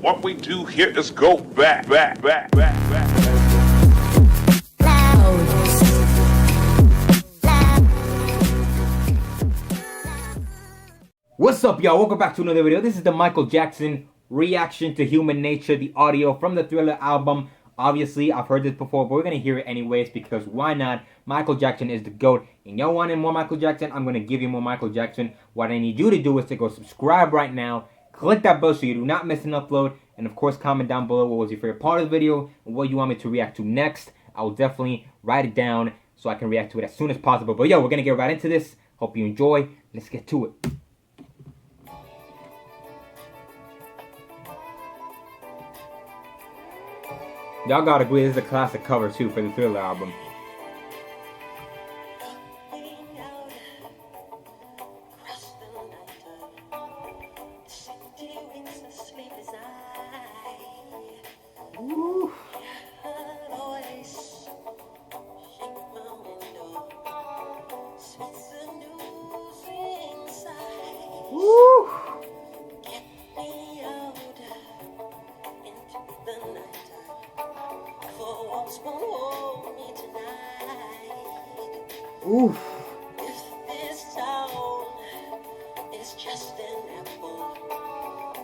What we do here is go back. What's up, y'all? Welcome back to another video. This is the Michael Jackson reaction to Human Nature, the audio from the Thriller album. Obviously, I've heard this before, but we're going to hear it anyways because why not? Michael Jackson is the GOAT. And y'all wanted more Michael Jackson? I'm going to give you more Michael Jackson. What I need you to do is to go subscribe right now. Click that bell so you do not miss an upload. And of course, comment down below what was your favorite part of the video and what you want me to react to next. I will definitely write it down so I can react to it as soon as possible. But yo, we're going to get right into this. Hope you enjoy. Let's get to it. Y'all gotta agree, this is a classic cover too for the Thriller album. Woo. Woo. Oof. If this town is just an apple,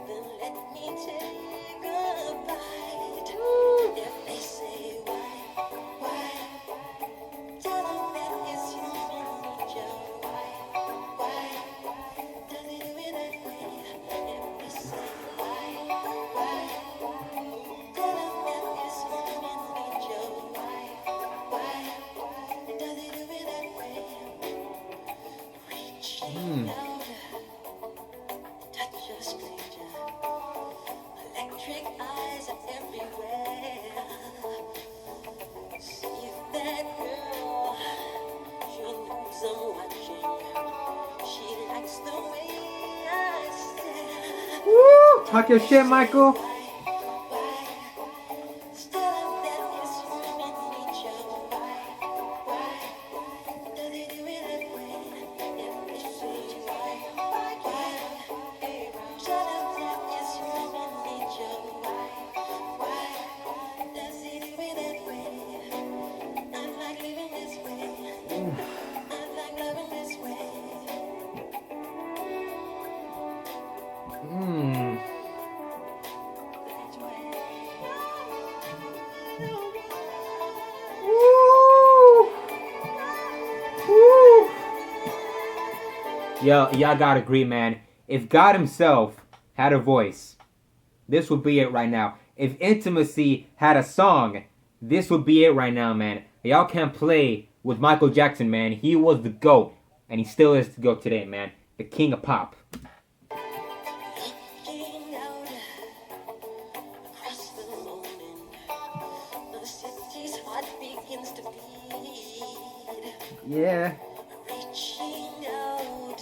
then let me take a bite. If they say why, tell them that it's human nature. Why, does it do it that way? If they say why, tell them that it's human nature. Why, does it do it that way? Reaching out, touch a stranger. Electric eyes are everywhere. See that girl, she knows I'm watching. She likes the way I stare. Woo! Talk your shit, Michael. Yo, y'all gotta agree, man. If God himself had a voice, this would be it right now. If Intimacy had a song, this would be it right now, man. Y'all can't play with Michael Jackson, man. He was the GOAT, and he still is the GOAT today, man. The king of pop. Looking out across the morning, the city's heart begins to beat. Yeah. Reaching out,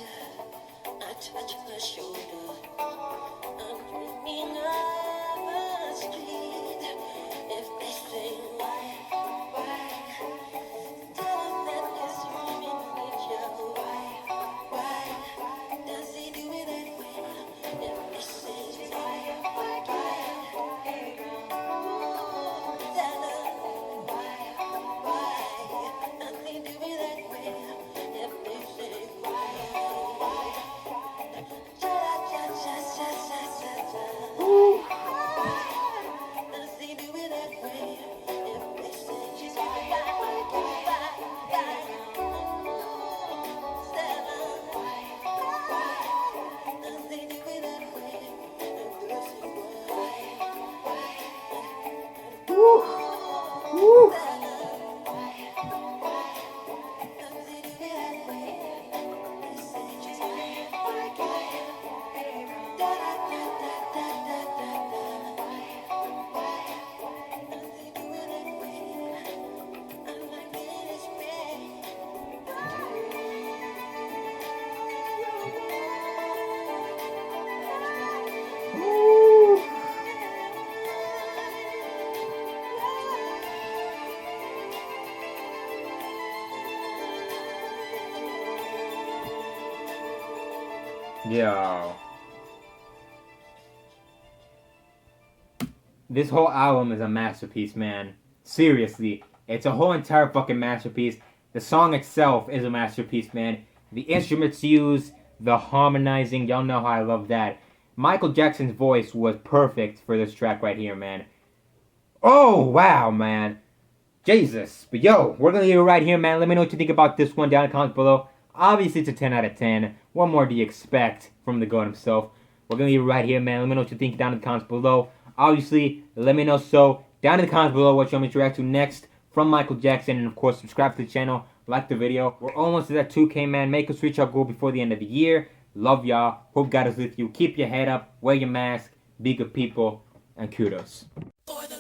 I touch her shoulder. I'm dreaming of a street. If they say why, tell them that it's human nature. Why does he do it that way? If they say why, tell them why does he do it that way? If they say why, does he do it that way? If they say does he do it that way? If they say Woo. Woo. Yo. This whole album is a masterpiece, man. Seriously. It's a whole entire fucking masterpiece. The song itself is a masterpiece, man. The instruments used, the harmonizing, y'all know how I love that. Michael Jackson's voice was perfect for this track right here, man. Oh, wow, man. Jesus. But yo, we're gonna leave it right here, man. Let me know what you think about this one down in the comments below. Obviously, it's a 10 out of 10. What more do you expect from the GOAT himself? We're gonna leave it right here, man. Let me know what you think down in the comments below. Obviously, let me know so down in the comments below what you want me to react to next from Michael Jackson. And of course, subscribe to the channel, like the video. We're almost at that 2K, man. Make us reach our goal before the end of the year. Love y'all. Hope God is with you. Keep your head up. Wear your mask. Be good people. And kudos. For the